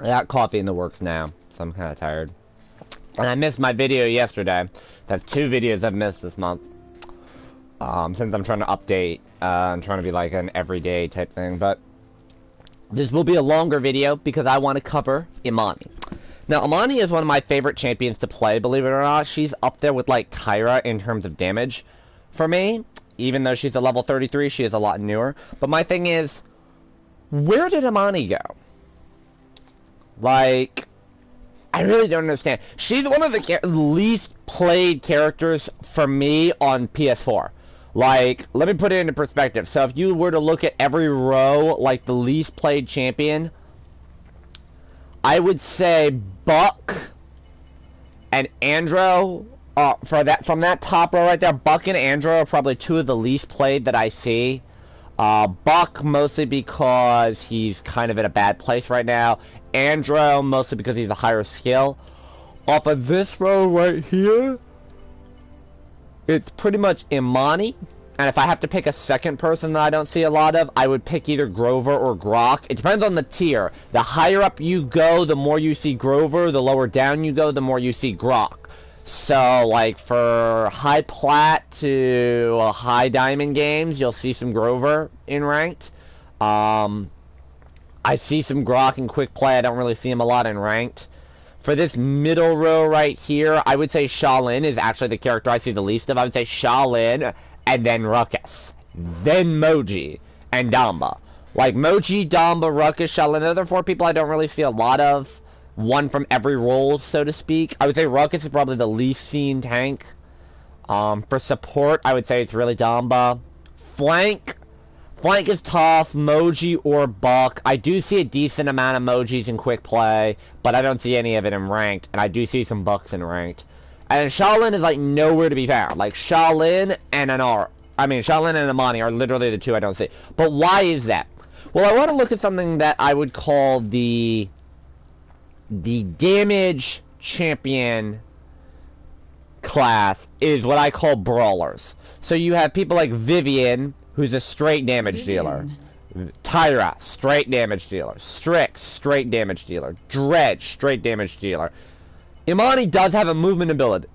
I got coffee in the works now, so I'm kind of tired. And I missed my video yesterday. That's 2 videos I've missed this month. Since I'm trying to update, I'm trying to be like an everyday type thing, but this will be a longer video because I want to cover Imani. Now, Imani is one of my favorite champions to play, believe it or not. She's up there with, like, Tyra in terms of damage for me. Even though she's a level 33, she is a lot newer. But my thing is, where did Imani go? Like, I really don't understand. She's one of the least played characters for me on PS4. Like, let me put it into perspective. So if you were to look at every row, like the least played champion, I would say Buck and Andro, from that top row right there, Buck and Andro are probably 2 of the least played that I see. Buck mostly because he's kind of in a bad place right now. Andro mostly because he's a higher skill. Off of this row right here, it's pretty much Imani. And if I have to pick a second person that I don't see a lot of, I would pick either Grover or Grok. It depends on the tier. The higher up you go, the more you see Grover. The lower down you go, the more you see Grok. So, like, for high plat to high diamond games, you'll see some Grover in ranked. I see some Grok in quick play. I don't really see him a lot in ranked. For this middle row right here, I would say Shaolin is actually the character I see the least of. I would say Shaolin, and then Ruckus, then Moji, and Damba. Like, Moji, Damba, Ruckus, Shaolin, those are 4 people I don't really see a lot of. One from every role, so to speak. I would say Ruckus is probably the least seen tank. For support, I would say it's really Damba. Flank is tough, Moji or Buck. I do see a decent amount of Mojis in quick play, but I don't see any of it in ranked, and I do see some Bucks in ranked. And Shaolin is, like, nowhere to be found. Like, Shaolin and Imani are literally the 2 I don't see. But why is that? Well, I want to look at something that I would call the damage champion class is what I call brawlers. So you have people like Vivian, who's a straight damage dealer. Tyra, straight damage dealer. Strix, straight damage dealer. Dredge, straight damage dealer. Imani does have a movement ability,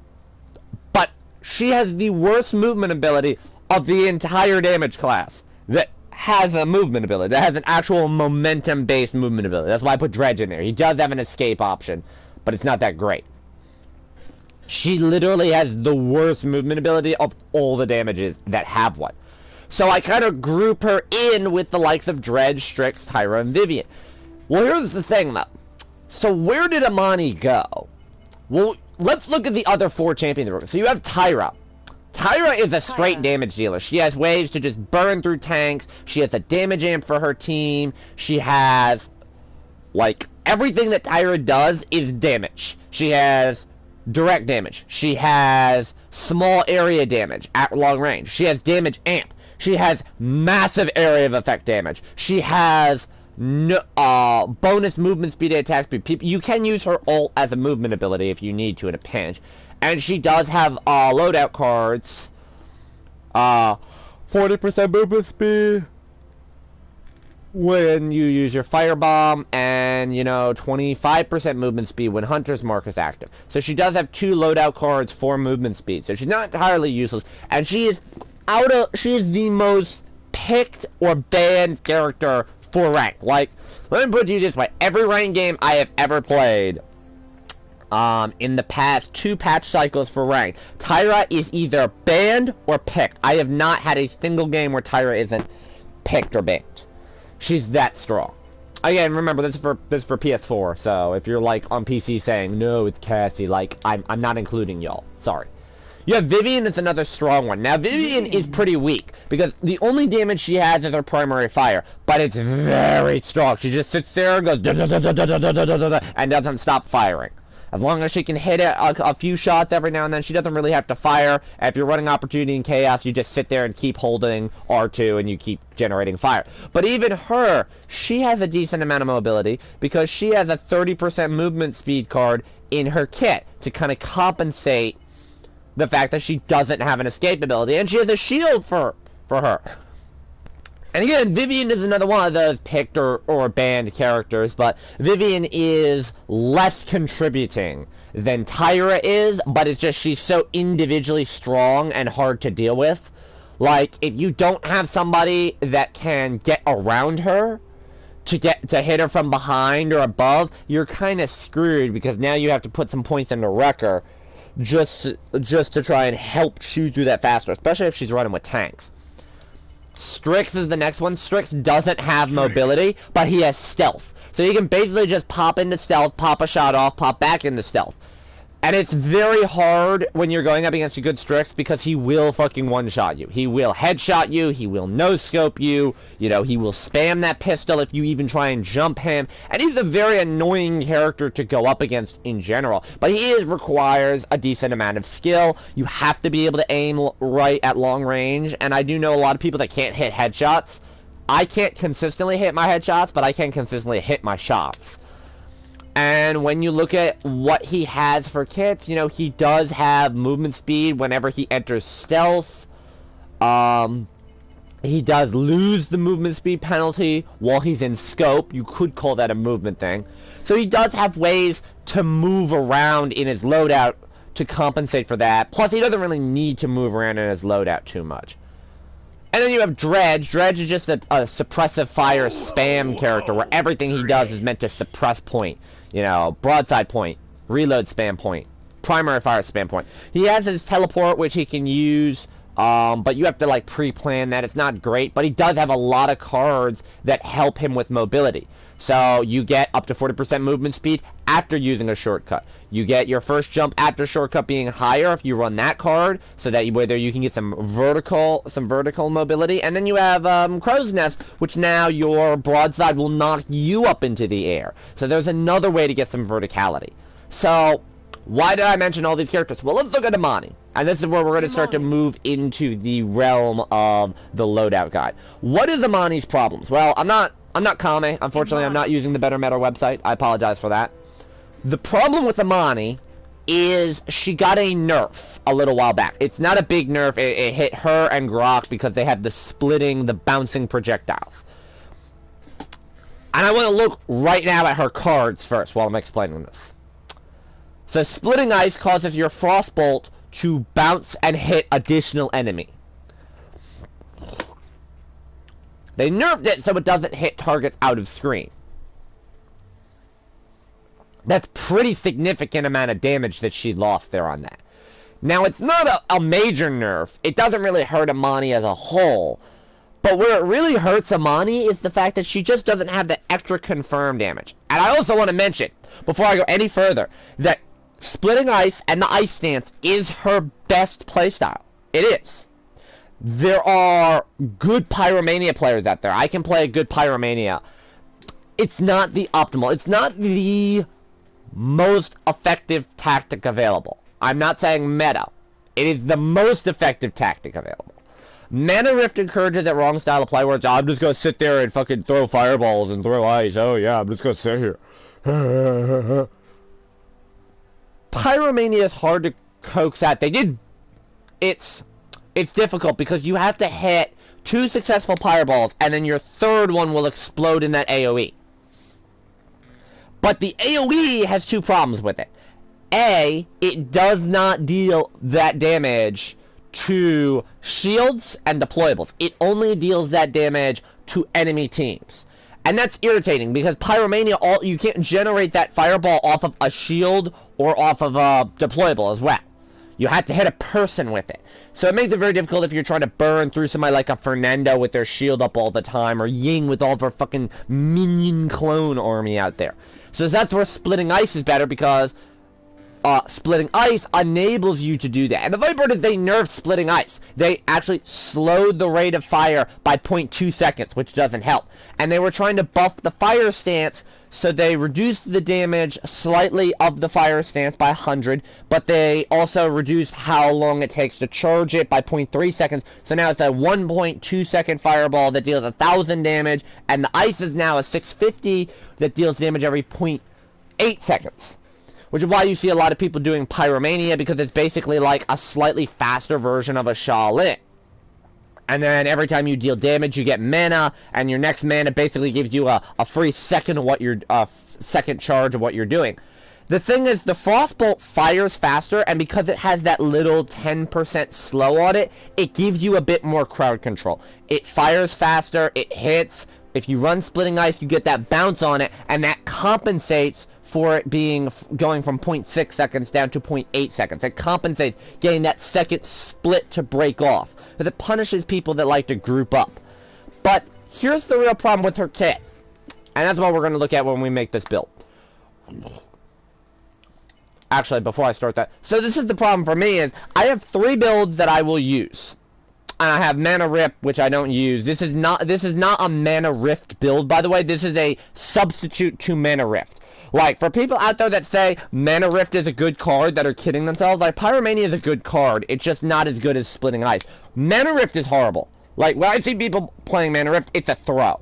but she has the worst movement ability of the entire damage class that has a movement ability, that has an actual momentum-based movement ability. That's why I put Dredge in there. He does have an escape option, but it's not that great. She literally has the worst movement ability of all the damages that have one. So I kind of group her in with the likes of Dredge, Strix, Tyra, and Vivian. Well, here's the thing, though. So where did Imani go? Well, let's look at the other 4 champions. So you have Tyra. Tyra is a straight damage dealer. She has ways to just burn through tanks. She has a damage amp for her team. She has, like, everything that Tyra does is damage. She has direct damage. She has small area damage at long range. She has damage amp. She has massive area of effect damage. She has bonus movement speed and attack speed. You can use her ult as a movement ability if you need to in a pinch. And she does have loadout cards. 40% movement speed when you use your firebomb, and, you know, 25% movement speed when Hunter's Mark is active. So she does have 2 loadout cards for movement speed. So she's not entirely useless. And she is the most picked or banned character for rank. Like, let me put it this way. Every rank game I have ever played, in the past 2 patch cycles for rank, Tyra is either banned or picked. I have not had a single game where Tyra isn't picked or banned. She's that strong. Again, remember, this is for PS4, so if you're, like, on PC saying, no, it's Cassie, like, I'm not including y'all. Sorry. Yeah, Vivian is another strong one. Now, Vivian is pretty weak, because the only damage she has is her primary fire, but it's very strong. She just sits there and goes, and doesn't stop firing. As long as she can hit a few shots every now and then, she doesn't really have to fire. And if you're running Opportunity and Chaos, you just sit there and keep holding R2 and you keep generating fire. But even her, she has a decent amount of mobility because she has a 30% movement speed card in her kit to kind of compensate the fact that she doesn't have an escape ability. And she has a shield for her. And again, Vivian is another one of those picked or banned characters, but Vivian is less contributing than Tyra is, but it's just she's so individually strong and hard to deal with. Like, if you don't have somebody that can get around her to hit her from behind or above, you're kind of screwed, because now you have to put some points into Wrecker just to try and help shoot through that faster, especially if she's running with tanks. Strix is the next one. Strix doesn't have mobility, but he has stealth. So you can basically just pop into stealth, pop a shot off, pop back into stealth. And it's very hard when you're going up against a good Strix, because he will fucking one-shot you. He will headshot you, he will no-scope you, you know, he will spam that pistol if you even try and jump him. And he's a very annoying character to go up against in general. But he requires a decent amount of skill. You have to be able to aim right at long range, and I do know a lot of people that can't hit headshots. I can't consistently hit my headshots, but I can consistently hit my shots. And when you look at what he has for kits, you know, he does have movement speed whenever he enters stealth. He does lose the movement speed penalty while he's in scope. You could call that a movement thing. So he does have ways to move around in his loadout to compensate for that. Plus, he doesn't really need to move around in his loadout too much. And then you have Dredge. Dredge is just a suppressive fire spam character where everything he does is meant to suppress point. You know, broadside point, reload spam point, primary fire spam point. He has his teleport, which he can use, but you have to, like, pre-plan that. It's not great, but he does have a lot of cards that help him with mobility. So you get up to 40% movement speed after using a shortcut. You get your first jump after shortcut being higher if you run that card, so that whether you can get some vertical mobility. And then you have Crow's Nest, which now your broadside will knock you up into the air. So there's another way to get some verticality. So why did I mention all these characters? Well, let's look at Imani. And this is where we're going to start to move into the realm of the loadout guide. What is Imani's problems? Well, I'm not Kame. Unfortunately, I'm not using the Better Meta website. I apologize for that. The problem with Imani is she got a nerf a little while back. It's not a big nerf. It hit her and Grok because they have the bouncing projectiles. And I want to look right now at her cards first while I'm explaining this. So splitting ice causes your frostbolt to bounce and hit additional enemy. They nerfed it so it doesn't hit targets out of screen. That's pretty significant amount of damage that she lost there on that. Now, it's not a major nerf. It doesn't really hurt Imani as a whole. But where it really hurts Imani is the fact that she just doesn't have the extra confirmed damage. And I also want to mention, before I go any further, that splitting ice and the ice stance is her best playstyle. It is. There are good Pyromania players out there. I can play a good Pyromania. It's not the optimal. It's not the most effective tactic available. I'm not saying meta. It is the most effective tactic available. Mana Rift encourages that wrong style of play where it's, I'm just going to sit there and fucking throw fireballs and throw ice. Oh yeah, I'm just going to sit here. Pyromania is hard to coax at. It's difficult because you have to hit 2 successful fireballs and then your third one will explode in that AoE. But the AoE has 2 problems with it. A, it does not deal that damage to shields and deployables. It only deals that damage to enemy teams. And that's irritating because Pyromania, you can't generate that fireball off of a shield or off of a deployable as well. You have to hit a person with it. So it makes it very difficult if you're trying to burn through somebody like a Fernando with their shield up all the time, or Ying with all of her fucking minion clone army out there. So that's where splitting ice is better, because splitting ice enables you to do that. And the funny part is they nerfed splitting ice. They actually slowed the rate of fire by 0.2 seconds, which doesn't help. And they were trying to buff the fire stance, so they reduced the damage slightly of the fire stance by 100, but they also reduced how long it takes to charge it by 0.3 seconds. So now it's a 1.2 second fireball that deals 1,000 damage, and the ice is now a 650 that deals damage every 0.8 seconds. Which is why you see a lot of people doing Pyromania, because it's basically like a slightly faster version of a Shaolin. And then every time you deal damage, you get mana, and your next mana basically gives you a free second of what you're second charge of what you're doing. The thing is, the Frostbolt fires faster, and because it has that little 10% slow on it, it gives you a bit more crowd control. It fires faster, it hits. If you run Splitting Ice, you get that bounce on it, and that compensates for it going from 0.6 seconds down to 0.8 seconds. It compensates getting that second split to break off, because it punishes people that like to group up. But here's the real problem with her kit, and that's what we're going to look at when we make this build. Actually, before I start that, so this is the problem for me, is I have 3 builds that I will use. And I have Mana Rip, which I don't use. This is not a Mana Rift build, by the way. This is a substitute to Mana Rift. Like, for people out there that say Mana Rift is a good card that are kidding themselves, like, Pyromania is a good card. It's just not as good as Splitting Ice. Mana Rift is horrible. Like, when I see people playing Mana Rift, it's a throw.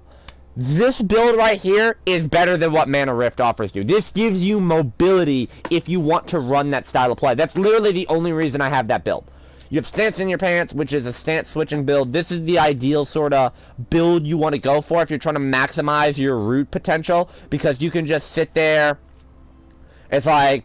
This build right here is better than what Mana Rift offers you. This gives you mobility if you want to run that style of play. That's literally the only reason I have that build. You have Stance in Your Pants, which is a stance switching build. This is the ideal sort of build you want to go for if you're trying to maximize your root potential, because you can just sit there. It's like,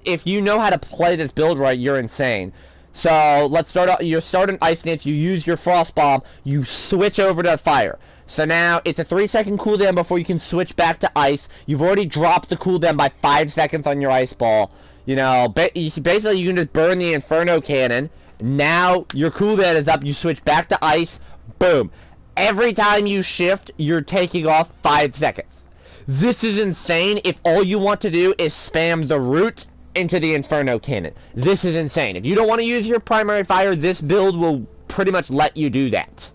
if you know how to play this build right, you're insane. So, let's start out. You start an Ice Stance, you use your Frost Bomb, you switch over to Fire. So now, it's a 3-second cooldown before you can switch back to Ice. You've already dropped the cooldown by 5 seconds on your Ice Ball. You know, basically you can just burn the Inferno Cannon. Now, your cooldown is up, you switch back to Ice, boom. Every time you shift, you're taking off 5 seconds. This is insane if all you want to do is spam the root into the Inferno Cannon. This is insane. If you don't want to use your primary fire, this build will pretty much let you do that.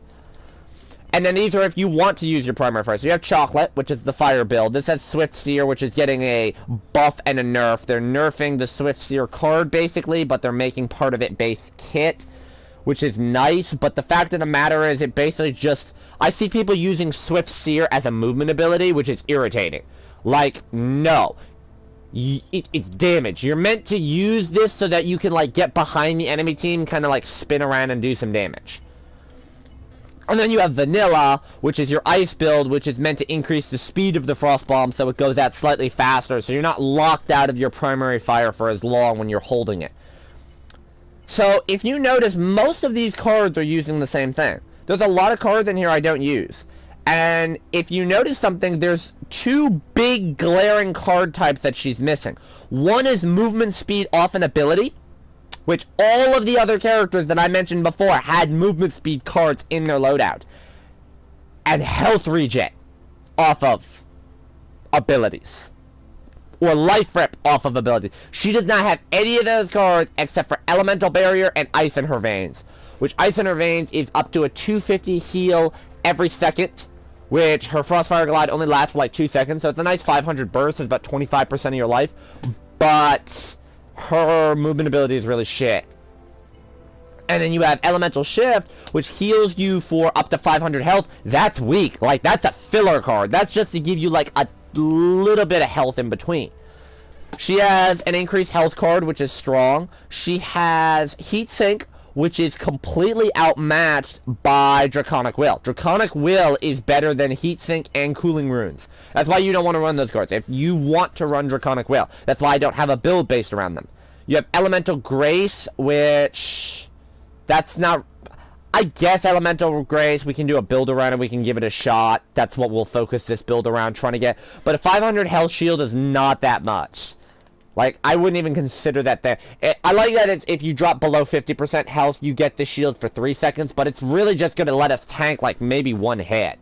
And then these are if you want to use your primary fire. So you have Chocolate, which is the fire build. This has Swift Seer, which is getting a buff and a nerf. They're nerfing the Swift Seer card, basically, but they're making part of it base kit, which is nice. But the fact of the matter is, it basically just... I see people using Swift Seer as a movement ability, which is irritating. Like, no. It's damage. You're meant to use this so that you can, like, get behind the enemy team, kind of, like, spin around and do some damage. And then you have Vanilla, which is your ice build, which is meant to increase the speed of the Frost Bomb so it goes out slightly faster, so you're not locked out of your primary fire for as long when you're holding it. So, if you notice, most of these cards are using the same thing. There's a lot of cards in here I don't use. And if you notice something, there's 2 big glaring card types that she's missing. One is movement speed off an ability, which all of the other characters that I mentioned before had movement speed cards in their loadout. And health regen off of abilities. Or life rip off of abilities. She does not have any of those cards except for Elemental Barrier and Ice in Her Veins. Which Ice in Her Veins is up to a 250 heal every second. Which her Frostfire Glide only lasts for like 2 seconds. So it's a nice 500 burst. It's about 25% of your life. But her movement ability is really shit. And then you have Elemental Shift, which heals you for up to 500 health. That's weak. Like, that's a filler card. That's just to give you, like, a little bit of health in between. She has an increased health card, which is strong. She has Heat Sink, which is completely outmatched by Draconic Will. Draconic Will is better than Heat Sink and Cooling Runes. That's why you don't want to run those cards. If you want to run Draconic Will, that's why I don't have a build based around them. You have Elemental Grace, which... that's not... I guess Elemental Grace, we can do a build around it, we can give it a shot. That's what we'll focus this build around, trying to get... But a 500 health shield is not that much. Like, I wouldn't even consider that there. I like that it's, if you drop below 50% health, you get the shield for 3 seconds, but it's really just going to let us tank, like, maybe 1 hit.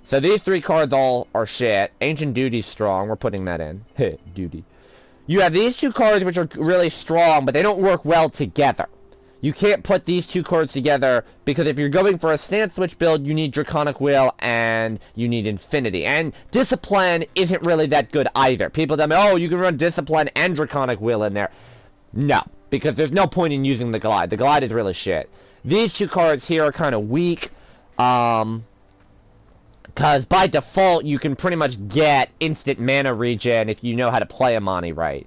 So these 3 cards all are shit. Ancient Duty's strong. We're putting that in. Duty. You have these 2 cards which are really strong, but they don't work well together. You can't put these 2 cards together, because if you're going for a stance switch build, you need Draconic Will and you need Infinity. And Discipline isn't really that good either. People tell me, oh, you can run Discipline and Draconic Will in there. No, because there's no point in using the Glide. The Glide is really shit. These 2 cards here are kind of weak, because by default, you can pretty much get instant mana regen if you know how to play Imani right.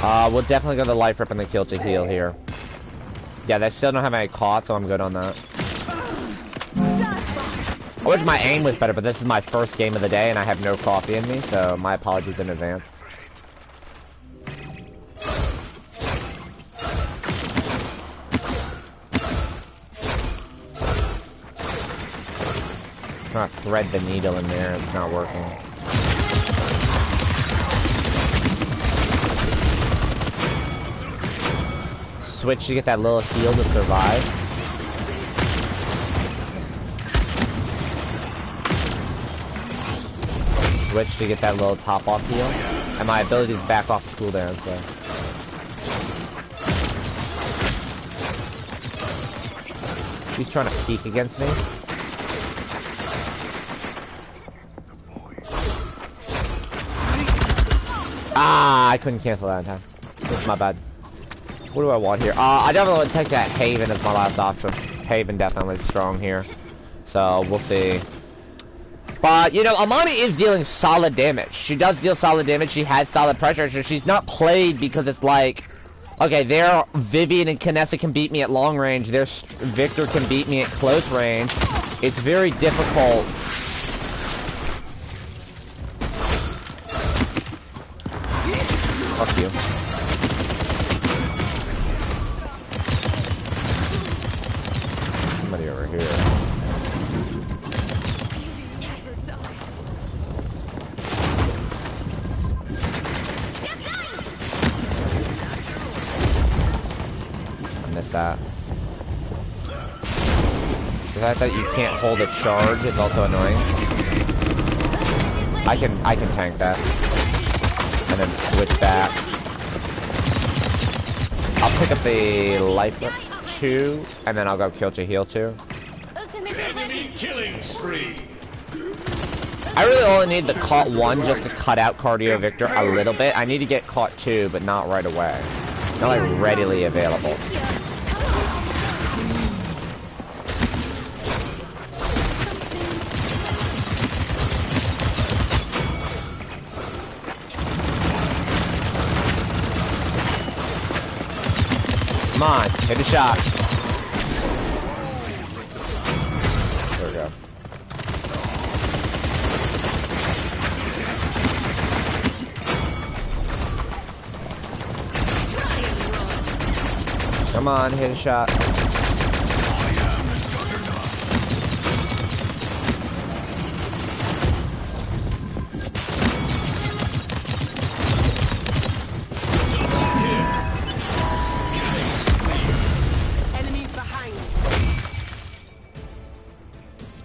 We'll definitely go to life rip and the kill to heal here. Yeah, they still don't have any caught, so I'm good on that. I wish my aim was better, but this is my first game of the day and I have no coffee in me, so my apologies in advance. Trying to thread the needle in there, it's not working. Switch to get that little heal to survive. Switch to get that little top off heal. And my ability is back off the cooldown, so. She's trying to peek against me. Ah, I couldn't cancel that in time. That's my bad. What do I want here? I definitely want to take that Haven as my last option. Haven definitely strong here. So, we'll see. But, you know, Imani is dealing solid damage. She does deal solid damage. She has solid pressure. So she's not played because it's like... Okay, there Vivian and Kinessa can beat me at long range. There's Victor can beat me at close range. It's very difficult... Fuck you. Somebody over here. I missed that. The fact that you can't hold a charge is also annoying. I can tank that. And then switch back. I'll pick up the life 2, and then I'll go kill to heal 2. Enemy killing spree. I really only need the caught 1 just to cut out Cardio Victor a little bit. I need to get caught 2, but not right away. Not like readily available. Come on, hit a shot. There we go. Come on, hit a shot.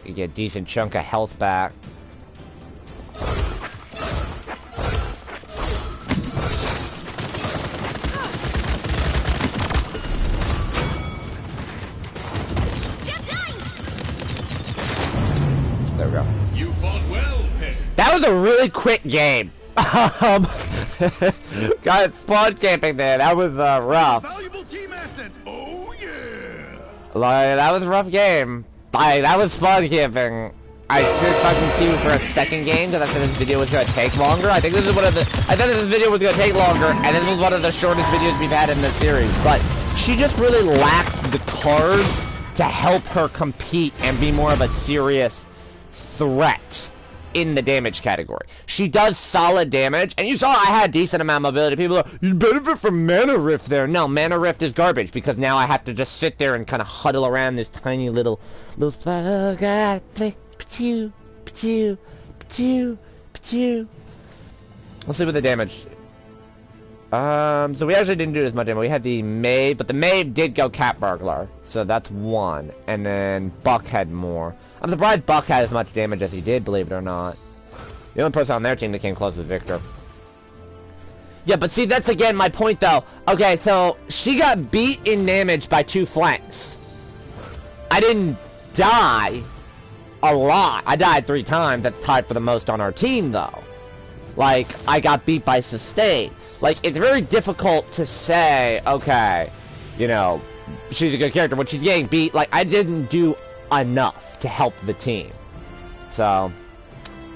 You get a decent chunk of health back. There we go. You fought well, peasant. That was a really quick game. Got spawn camping there. That was rough. Valuable team asset. Oh yeah. Like, that was a rough game. That was spawn camping. I should fucking queue for a second game because I said this video was gonna take longer. I think this is one of the. I thought this video was gonna take longer, and this was one of the shortest videos we've had in this series. But she just really lacks the cards to help her compete and be more of a serious threat in the damage category. She does solid damage, and you saw I had a decent amount of mobility. People are, you benefit from Mana Rift there. No, Mana Rift is garbage, because now I have to just sit there and kind of huddle around this tiny little spot. Oh god, play, pa-choo, pa-choo, pa-choo, pa-choo. Let's see what the damage. So we actually didn't do as much damage. We had the Maeve, but the Maeve did go Cat Burglar, so that's 1. And then Buck had more. I'm surprised Buck had as much damage as he did, believe it or not. The only person on their team that came close was Victor. Yeah, but see, that's again my point, though. Okay, so she got beat in damage by 2 flanks. I didn't die a lot. I died 3 times. That's tied for the most on our team, though. Like, I got beat by sustain. Like, it's very difficult to say, okay, you know, she's a good character. When she's getting beat, like, I didn't do enough to help the team. So,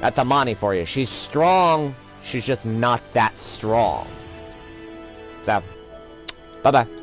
that's Imani for you. She's strong, she's just not that strong. So, bye-bye.